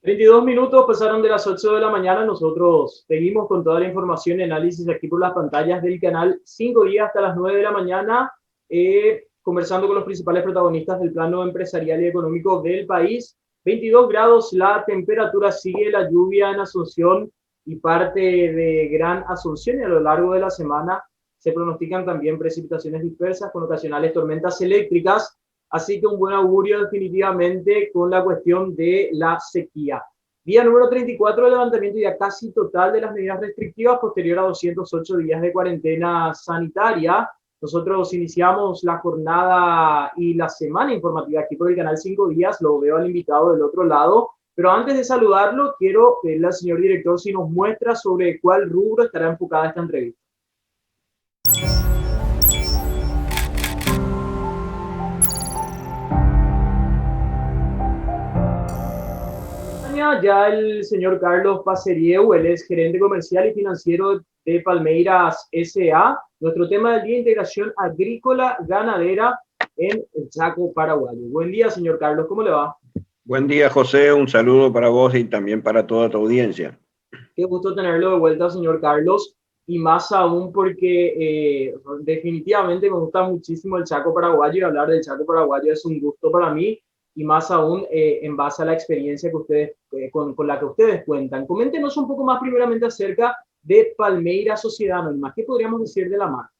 32 minutos pasaron de las 8 de la mañana. Nosotros seguimos con toda la información y análisis aquí por las pantallas del canal 5 días hasta las 9 de la mañana, conversando con los principales protagonistas del plano empresarial y económico del país. 22 grados la temperatura, sigue la lluvia en Asunción y parte de Gran Asunción, y a lo largo de la semana se pronostican también precipitaciones dispersas con ocasionales tormentas eléctricas. Así que un buen augurio definitivamente con la cuestión de la sequía. Día número 34 de levantamiento ya casi total de las medidas restrictivas, posterior a 208 días de cuarentena sanitaria. Nosotros iniciamos la jornada y la semana informativa aquí por el canal 5 días. Lo veo al invitado del otro lado. Pero antes de saludarlo, quiero pedirle al señor director si nos muestra sobre cuál rubro estará enfocada esta entrevista. Ya el señor Carlos Pacerieu, él es gerente comercial y financiero de Palmeiras S.A. Nuestro tema del día, integración agrícola ganadera en el Chaco paraguayo. Buen día, señor Carlos, ¿cómo le va? Buen día, José, un saludo para vos y también para toda tu audiencia. Qué gusto tenerlo de vuelta, señor Carlos, y más aún porque definitivamente me gusta muchísimo el Chaco paraguayo, y hablar del Chaco paraguayo es un gusto para mí, y más aún en base a la experiencia que ustedes, con la que ustedes cuentan. Coméntenos un poco más primeramente acerca de Palmeiras Sociedad Anónima. ¿Qué podríamos decir de la marca?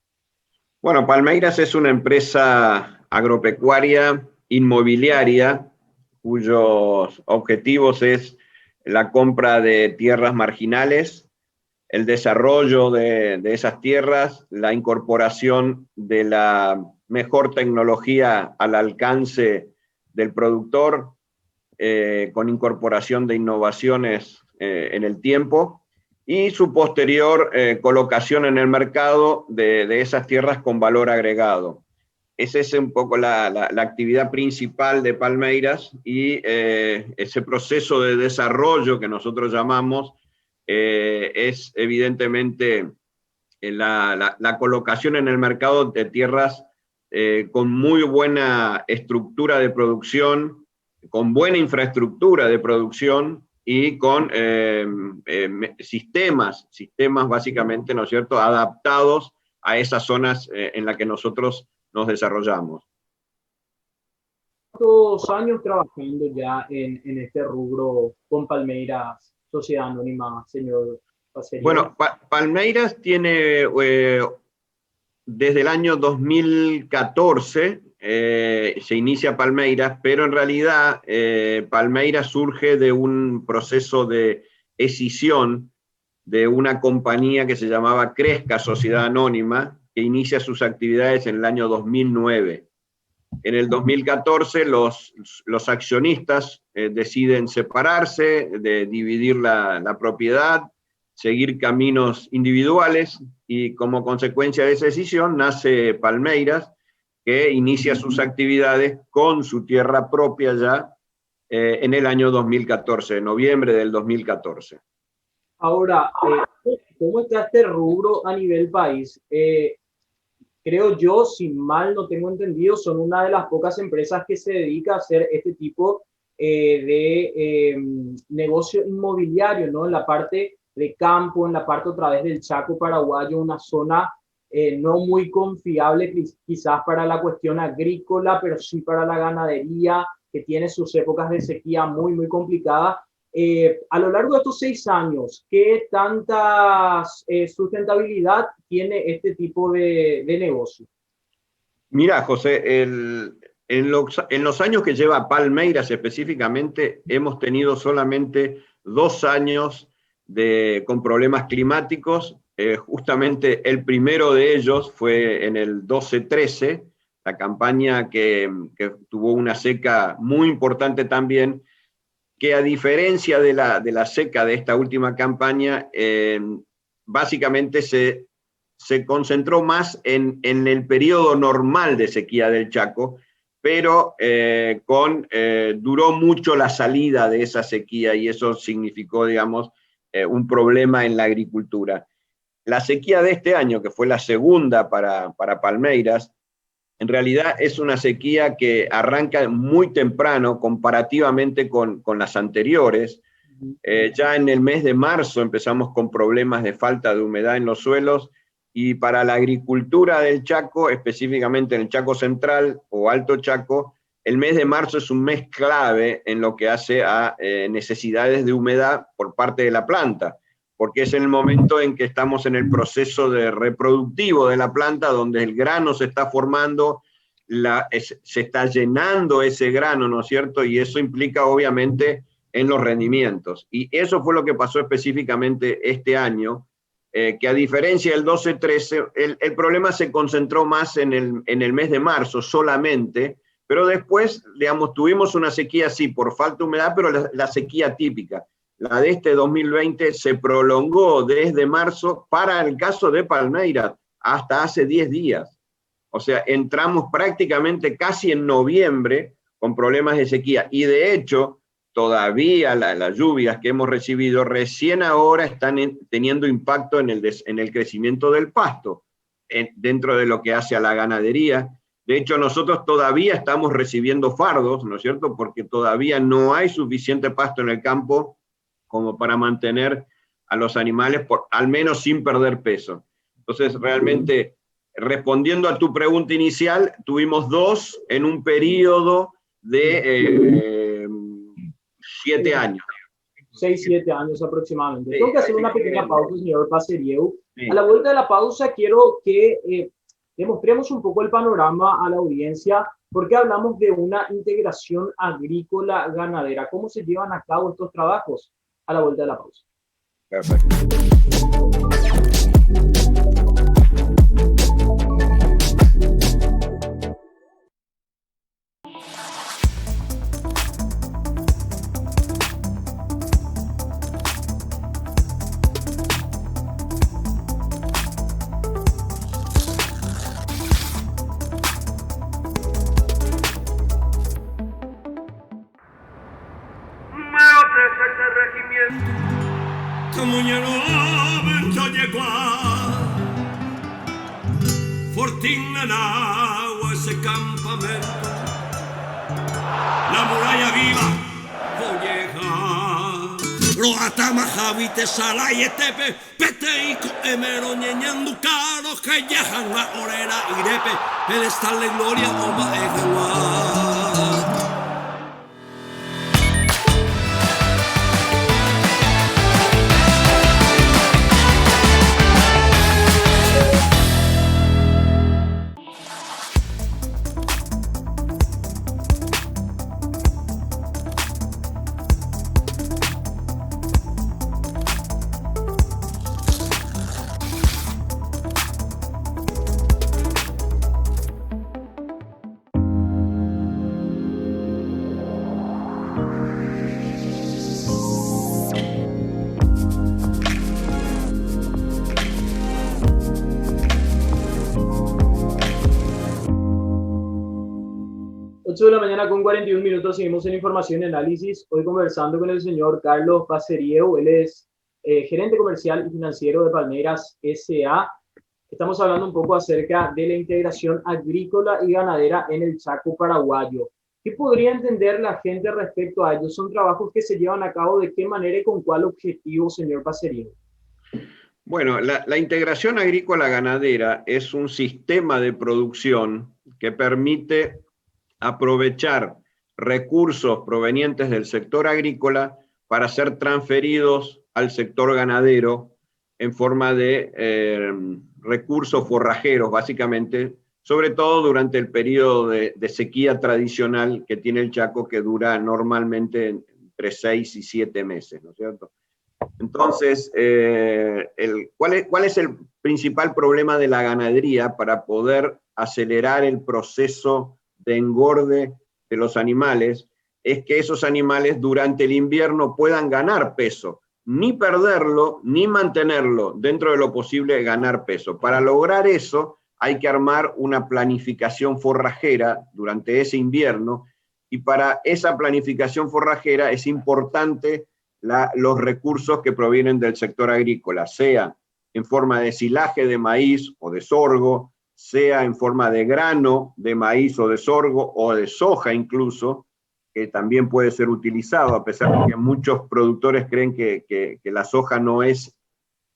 Bueno, Palmeiras es una empresa agropecuaria inmobiliaria cuyos objetivos es la compra de tierras marginales, el desarrollo de esas tierras, la incorporación de la mejor tecnología al alcance del productor, con incorporación de innovaciones en el tiempo, y su posterior colocación en el mercado de esas tierras con valor agregado. Esa es un poco la actividad principal de Palmeiras, y ese proceso de desarrollo que nosotros llamamos es evidentemente la colocación en el mercado de tierras con muy buena estructura de producción, con buena infraestructura de producción y con sistemas básicamente, ¿no es cierto?, adaptados a esas zonas en las que nosotros nos desarrollamos. ¿Cuántos años trabajando ya en este rubro con Palmeiras Sociedad Anónima, señor Pacerieu? Bueno, Palmeiras tiene desde el año 2014 se inicia Palmeiras, pero en realidad Palmeiras surge de un proceso de escisión de una compañía que se llamaba Cresca Sociedad Anónima, que inicia sus actividades en el año 2009. En el 2014 los accionistas deciden separarse, de dividir la propiedad, seguir caminos individuales, y como consecuencia de esa decisión nace Palmeiras, que inicia sus actividades con su tierra propia ya en el año 2014, noviembre del 2014. Ahora, ¿cómo está este rubro a nivel país? Creo yo, si mal no tengo entendido, son una de las pocas empresas que se dedica a hacer este tipo de negocio inmobiliario, ¿no? En la parte de campo, en la parte otra vez del Chaco paraguayo, una zona no muy confiable quizás para la cuestión agrícola, pero sí para la ganadería, que tiene sus épocas de sequía muy, muy complicadas. A lo largo de estos 6 años, ¿qué tanta sustentabilidad tiene este tipo de negocio? Mira, José, en los años que lleva Palmeiras específicamente, hemos tenido solamente 2 años con problemas climáticos. Justamente el primero de ellos fue en el 12-13, la campaña que tuvo una seca muy importante también, que a diferencia de la seca de esta última campaña, básicamente se concentró más en el periodo normal de sequía del Chaco, pero duró mucho la salida de esa sequía, y eso significó, digamos, un problema en la agricultura. La sequía de este año, que fue la segunda para Palmeiras, en realidad es una sequía que arranca muy temprano comparativamente con las anteriores, Ya en el mes de marzo empezamos con problemas de falta de humedad en los suelos, y para la agricultura del Chaco, específicamente en el Chaco Central o Alto Chaco, el mes de marzo es un mes clave en lo que hace a necesidades de humedad por parte de la planta, porque es el momento en que estamos en el proceso de reproductivo de la planta, donde el grano se está formando, se está llenando ese grano, ¿no es cierto? Y eso implica obviamente en los rendimientos. Y eso fue lo que pasó específicamente este año, que a diferencia del 12-13, el problema se concentró más en el mes de marzo solamente, pero después, digamos, tuvimos una sequía, sí, por falta de humedad, pero la sequía típica. La de este 2020 se prolongó desde marzo para el caso de Palmeiras hasta hace 10 días. O sea, entramos prácticamente casi en noviembre con problemas de sequía. Y de hecho, todavía las lluvias que hemos recibido recién ahora están teniendo impacto en el crecimiento del pasto, dentro de lo que hace a la ganadería. De hecho, nosotros todavía estamos recibiendo fardos, ¿no es cierto? Porque todavía no hay suficiente pasto en el campo como para mantener a los animales, al menos sin perder peso. Entonces, realmente, respondiendo a tu pregunta inicial, tuvimos 2 en un periodo de 7 años. 6, 7 años aproximadamente. Sí, tengo que hacer una pequeña pausa, señor Passerieu. Sí. A la vuelta de la pausa quiero que demostremos un poco el panorama a la audiencia, porque hablamos de una integración agrícola ganadera. ¿Cómo se llevan a cabo estos trabajos? A la vuelta de la pausa. Perfecto. Fortín en agua ese campamento, la muralla viva, Volleja, lo atama Javite Sala y Etepe, Peteico, Emero, Ñeñandu, Caro, que yajan la orera, Irepe, pedestal de gloria, Oma, Ejeguá. De la mañana con 41 minutos, seguimos en Información y Análisis, hoy conversando con el señor Carlos Passerieu. Él es gerente comercial y financiero de Palmeiras S.A. Estamos hablando un poco acerca de la integración agrícola y ganadera en el Chaco paraguayo. ¿Qué podría entender la gente respecto a ellos? ¿Son trabajos que se llevan a cabo de qué manera y con cuál objetivo, señor Passerieu? Bueno, la integración agrícola ganadera es un sistema de producción que permite aprovechar recursos provenientes del sector agrícola para ser transferidos al sector ganadero en forma de recursos forrajeros, básicamente, sobre todo durante el periodo de sequía tradicional que tiene el Chaco, que dura normalmente entre 6 y 7 meses, ¿no es cierto? Entonces, ¿cuál es el principal problema de la ganadería para poder acelerar el proceso de engorde de los animales? Es que esos animales durante el invierno puedan ganar peso, ni perderlo, ni mantenerlo, dentro de lo posible ganar peso. Para lograr eso hay que armar una planificación forrajera durante ese invierno, y para esa planificación forrajera es importante los recursos que provienen del sector agrícola, sea en forma de silaje de maíz o de sorgo, sea en forma de grano de maíz o de sorgo o de soja incluso, que también puede ser utilizado, a pesar de que muchos productores creen que la soja no es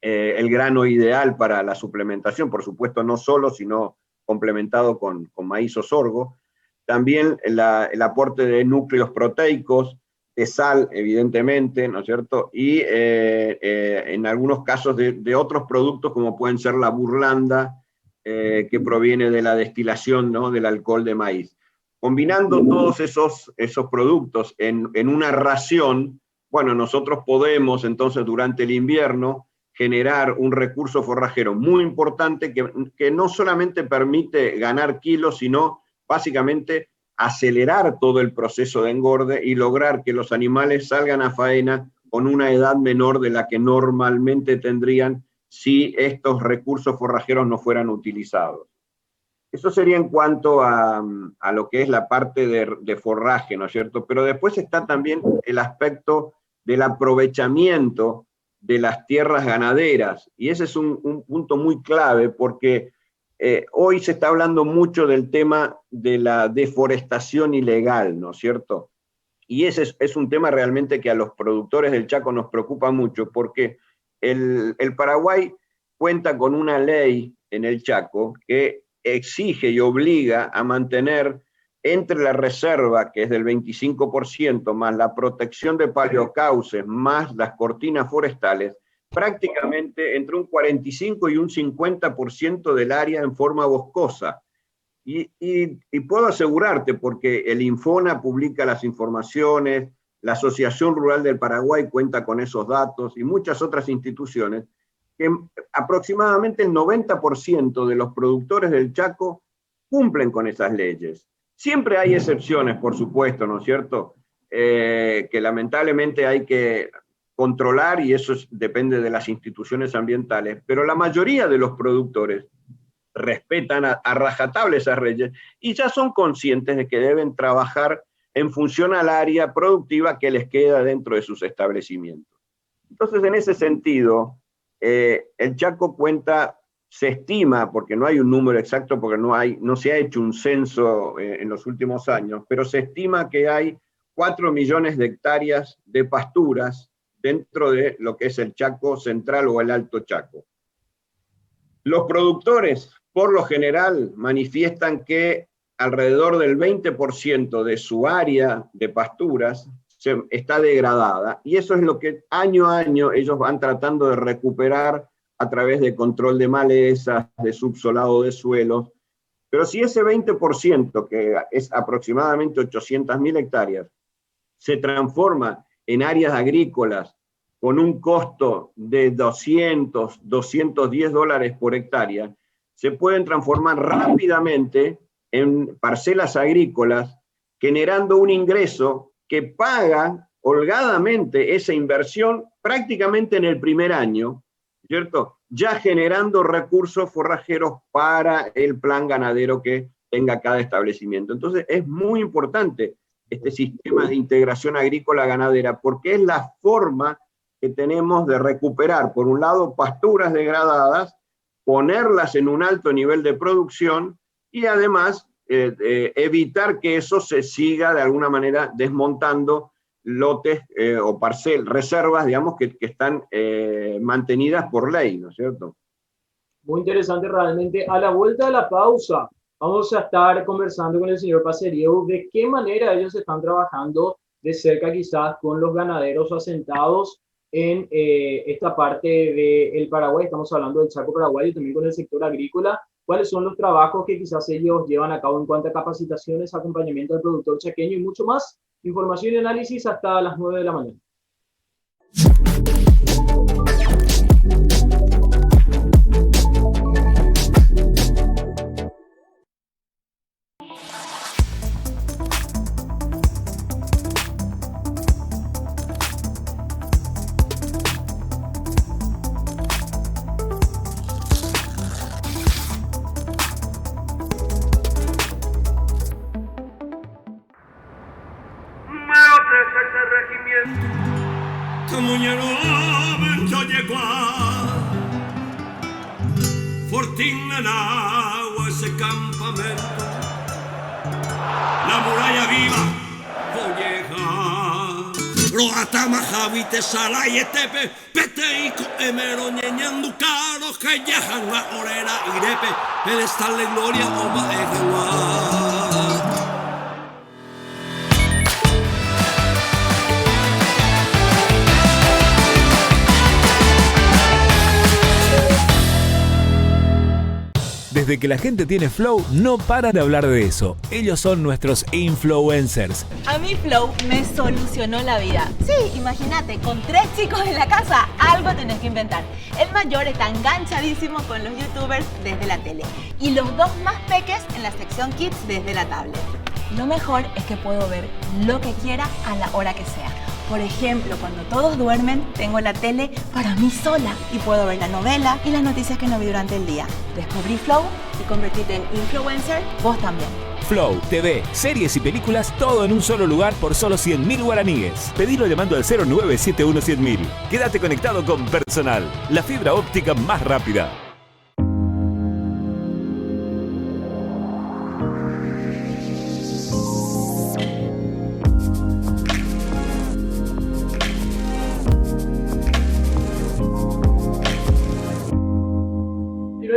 el grano ideal para la suplementación, por supuesto no solo, sino complementado con maíz o sorgo. También el aporte de núcleos proteicos, de sal, evidentemente, ¿no es cierto? Y en algunos casos de otros productos, como pueden ser la burlanda, que proviene de la destilación, ¿no?, del alcohol de maíz. Combinando todos esos productos en una ración, bueno, nosotros podemos entonces durante el invierno generar un recurso forrajero muy importante que no solamente permite ganar kilos, sino básicamente acelerar todo el proceso de engorde y lograr que los animales salgan a faena con una edad menor de la que normalmente tendrían si estos recursos forrajeros no fueran utilizados. Eso sería en cuanto a lo que es la parte de forraje, ¿no es cierto? Pero después está también el aspecto del aprovechamiento de las tierras ganaderas, y ese es un punto muy clave porque hoy se está hablando mucho del tema de la deforestación ilegal, ¿no es cierto? Y ese es un tema realmente que a los productores del Chaco nos preocupa mucho, porque el Paraguay cuenta con una ley en el Chaco que exige y obliga a mantener entre la reserva, que es del 25%, más la protección de paleocauces, más las cortinas forestales, prácticamente entre un 45 y un 50% del área en forma boscosa. Y puedo asegurarte, porque el Infona publica las informaciones, la Asociación Rural del Paraguay cuenta con esos datos y muchas otras instituciones, que aproximadamente el 90% de los productores del Chaco cumplen con esas leyes. Siempre hay excepciones, por supuesto, ¿no es cierto? Que lamentablemente hay que controlar, y eso depende de las instituciones ambientales, pero la mayoría de los productores respetan a rajatabla esas leyes y ya son conscientes de que deben trabajar en función al área productiva que les queda dentro de sus establecimientos. Entonces, en ese sentido, el Chaco cuenta, se estima, porque no hay un número exacto, porque no se ha hecho un censo en los últimos años, pero se estima que hay 4 millones de hectáreas de pasturas dentro de lo que es el Chaco Central o el Alto Chaco. Los productores, por lo general, manifiestan que alrededor del 20% de su área de pasturas está degradada, y eso es lo que año a año ellos van tratando de recuperar a través de control de malezas, de subsolado de suelos. Pero si ese 20%, que es aproximadamente 800.000 hectáreas, se transforma en áreas agrícolas con un costo de 200, 210 dólares por hectárea, se pueden transformar rápidamente en parcelas agrícolas, generando un ingreso que paga holgadamente esa inversión prácticamente en el primer año, ¿cierto? Ya generando recursos forrajeros para el plan ganadero que tenga cada establecimiento. Entonces es muy importante este sistema de integración agrícola-ganadera, porque es la forma que tenemos de recuperar, por un lado, pasturas degradadas, ponerlas en un alto nivel de producción y además evitar que eso se siga de alguna manera desmontando lotes o reservas, digamos, que están mantenidas por ley, ¿no es cierto? Muy interesante realmente. A la vuelta de la pausa, vamos a estar conversando con el señor Paserieu de qué manera ellos están trabajando de cerca quizás con los ganaderos asentados en esta parte del Paraguay. Estamos hablando del Chaco paraguayo, también con el sector agrícola. ¿Cuáles son los trabajos que quizás ellos llevan a cabo en cuanto a capacitaciones, acompañamiento al productor chaqueño y mucho más? Información y análisis hasta las 9 de la mañana. Fortín en agua ese campamento, la muralla viva, oye Roatama Javite Salayetepe, Peteiko Emero Ñeñandu Caro, que yajan la orera Irepe, pedestal de gloria Oma Ejewa. Desde que la gente tiene Flow, no paran de hablar de eso. Ellos son nuestros influencers. A mí Flow me solucionó la vida. Sí, imagínate, con 3 chicos en la casa, algo tenés que inventar. El mayor está enganchadísimo con los youtubers desde la tele. Y los 2 más peques en la sección Kids desde la tablet. Lo mejor es que puedo ver lo que quiera a la hora que sea. Por ejemplo, cuando todos duermen, tengo la tele para mí sola y puedo ver la novela y las noticias que no vi durante el día. Descubrí Flow y convertirte en influencer vos también. Flow, TV, series y películas, todo en un solo lugar por solo 100.000 guaraníes. Pedilo llamando al 0971-100.000. Quédate conectado con Personal, la fibra óptica más rápida.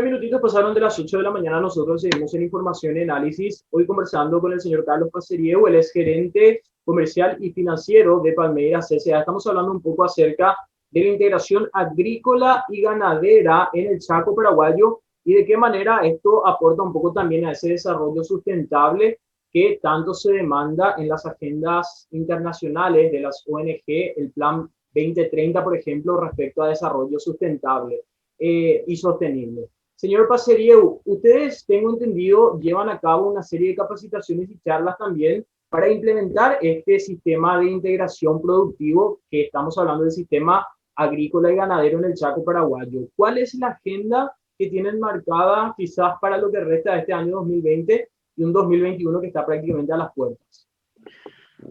Minutitos pasaron de las 8 de la mañana, nosotros seguimos en Información y Análisis, hoy conversando con el señor Carlos Pacerieu, él es gerente comercial y financiero de Palmeiras S.A. Estamos hablando un poco acerca de la integración agrícola y ganadera en el Chaco paraguayo y de qué manera esto aporta un poco también a ese desarrollo sustentable que tanto se demanda en las agendas internacionales de las ONG, el Plan 2030, por ejemplo, respecto a desarrollo sustentable y sostenible. Señor Pacerieu, ustedes, tengo entendido, llevan a cabo una serie de capacitaciones y charlas también para implementar este sistema de integración productivo que estamos hablando del sistema agrícola y ganadero en el Chaco paraguayo. ¿Cuál es la agenda que tienen marcada quizás para lo que resta de este año 2020 y un 2021 que está prácticamente a las puertas?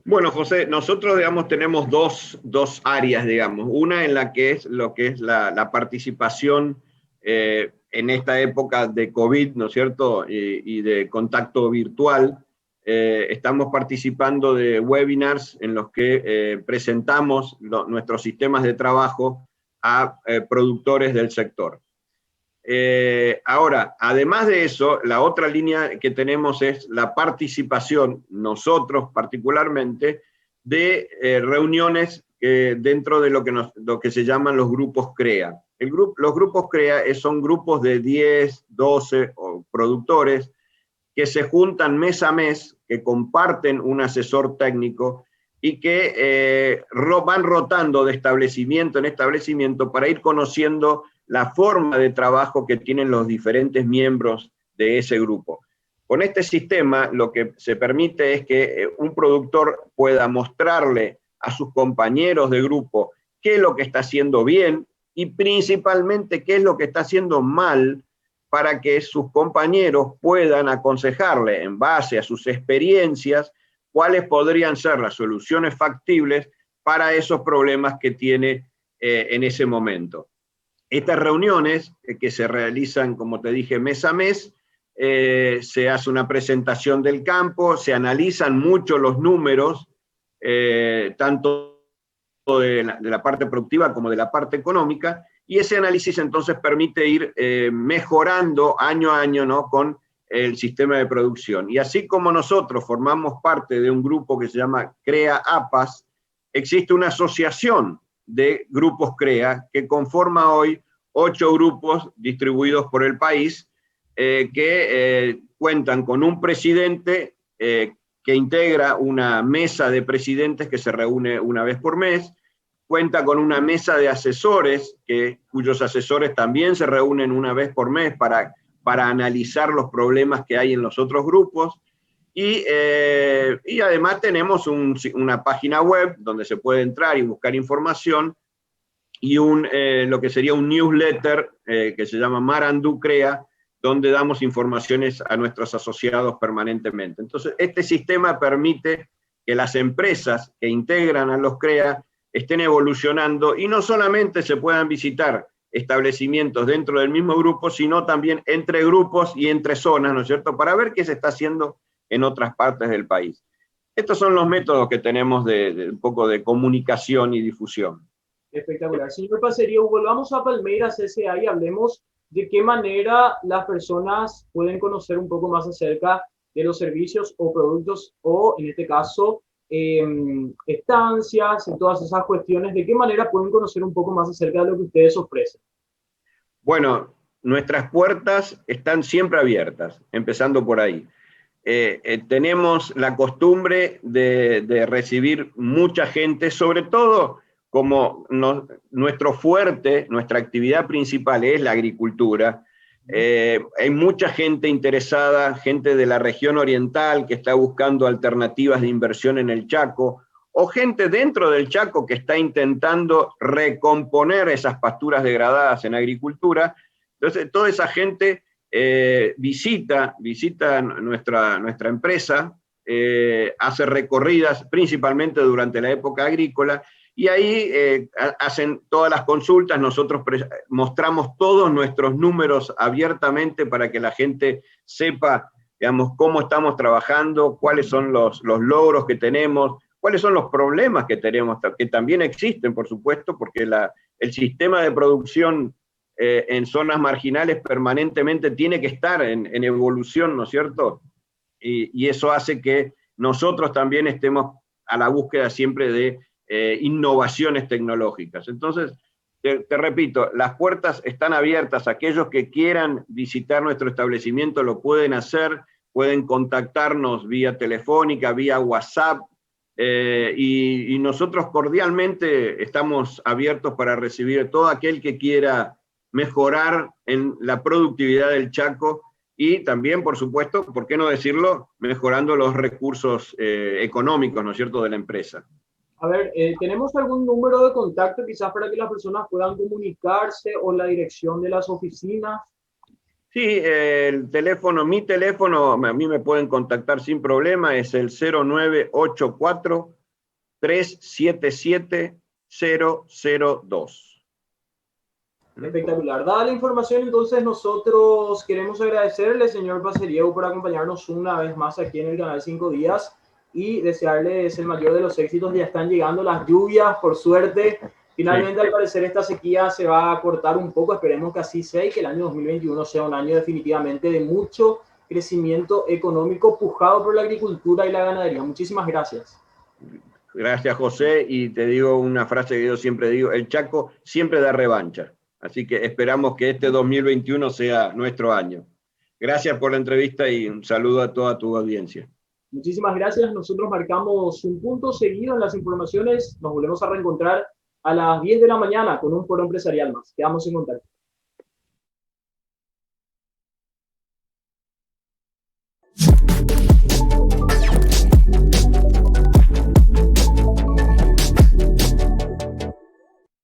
Bueno, José, nosotros, digamos, tenemos dos áreas, digamos. Una en la que es lo que es la participación en esta época de COVID, ¿no es cierto?, y de contacto virtual. Estamos participando de webinars en los que presentamos nuestros sistemas de trabajo a productores del sector. Ahora, además de eso, la otra línea que tenemos es la participación, nosotros particularmente, de reuniones dentro de lo que se llaman los grupos CREA. Los grupos CREA son grupos de 10, 12 productores que se juntan mes a mes, que comparten un asesor técnico y que van rotando de establecimiento en establecimiento para ir conociendo la forma de trabajo que tienen los diferentes miembros de ese grupo. Con este sistema lo que se permite es que un productor pueda mostrarle a sus compañeros de grupo qué es lo que está haciendo bien y principalmente qué es lo que está haciendo mal para que sus compañeros puedan aconsejarle en base a sus experiencias cuáles podrían ser las soluciones factibles para esos problemas que tiene en ese momento. Estas reuniones que se realizan, como te dije, mes a mes, se hace una presentación del campo, se analizan mucho los números, tanto de la parte productiva como de la parte económica, y ese análisis entonces permite ir mejorando año a año, ¿no?, con el sistema de producción. Y así como nosotros formamos parte de un grupo que se llama CREA APAS, existe una asociación de grupos CREA que conforma hoy 8 grupos distribuidos por el país que cuentan con un presidente que integra una mesa de presidentes que se reúne una vez por mes, cuenta con una mesa de asesores cuyos asesores también se reúnen una vez por mes para analizar los problemas que hay en los otros grupos, y además tenemos una página web donde se puede entrar y buscar información, y lo que sería un newsletter que se llama Marandú CREA, donde damos informaciones a nuestros asociados permanentemente. Entonces, este sistema permite que las empresas que integran a los CREA estén evolucionando y no solamente se puedan visitar establecimientos dentro del mismo grupo, sino también entre grupos y entre zonas, ¿no es cierto?, para ver qué se está haciendo en otras partes del país. Estos son los métodos que tenemos de un poco de comunicación y difusión. Espectacular. Señor Pacerio, volvamos a Palmeiras S.A. y hablemos de qué manera las personas pueden conocer un poco más acerca de los servicios o productos, o en este caso, estancias, y todas esas cuestiones. ¿De qué manera pueden conocer un poco más acerca de lo que ustedes ofrecen? Bueno, nuestras puertas están siempre abiertas, empezando por ahí. Tenemos la costumbre de recibir mucha gente, sobre todo como nuestro fuerte, nuestra actividad principal es la agricultura. Hay mucha gente interesada, gente de la región oriental que está buscando alternativas de inversión en el Chaco, o gente dentro del Chaco que está intentando recomponer esas pasturas degradadas en agricultura. Entonces, toda esa gente visita nuestra empresa, hace recorridas principalmente durante la época agrícola, y ahí hacen todas las consultas. Nosotros mostramos todos nuestros números abiertamente para que la gente sepa, digamos, cómo estamos trabajando, cuáles son los logros que tenemos, cuáles son los problemas que tenemos, que también existen, por supuesto, porque el sistema de producción en zonas marginales permanentemente tiene que estar en evolución, ¿no es cierto? Y eso hace que nosotros también estemos a la búsqueda siempre de innovaciones tecnológicas. Entonces, te repito, las puertas están abiertas. Aquellos que quieran visitar nuestro establecimiento lo pueden hacer, pueden contactarnos vía telefónica, vía WhatsApp, y nosotros cordialmente estamos abiertos para recibir a todo aquel que quiera mejorar en la productividad del Chaco y también, por supuesto, ¿por qué no decirlo?, mejorando los recursos económicos, ¿no es cierto?, de la empresa. A ver, ¿tenemos algún número de contacto quizás para que las personas puedan comunicarse, o la dirección de las oficinas? Sí, el teléfono, mi teléfono, a mí me pueden contactar sin problema, es el 0984-377-002. Espectacular. Dada la información, entonces nosotros queremos agradecerle, señor Paceriego, por acompañarnos una vez más aquí en el canal 5 Días y desearles el mayor de los éxitos. Ya están llegando las lluvias, por suerte. Finalmente, al parecer, esta sequía se va a cortar un poco. Esperemos que así sea y que el año 2021 sea un año definitivamente de mucho crecimiento económico pujado por la agricultura y la ganadería. Muchísimas gracias. Gracias, José, y te digo una frase que yo siempre digo: el Chaco siempre da revancha. Así que esperamos que este 2021 sea nuestro año. Gracias por la entrevista y un saludo a toda tu audiencia. Muchísimas gracias. Nosotros marcamos un punto seguido en las informaciones. Nos volvemos a reencontrar a las 10 de la mañana con un foro empresarial más. Quedamos en contacto.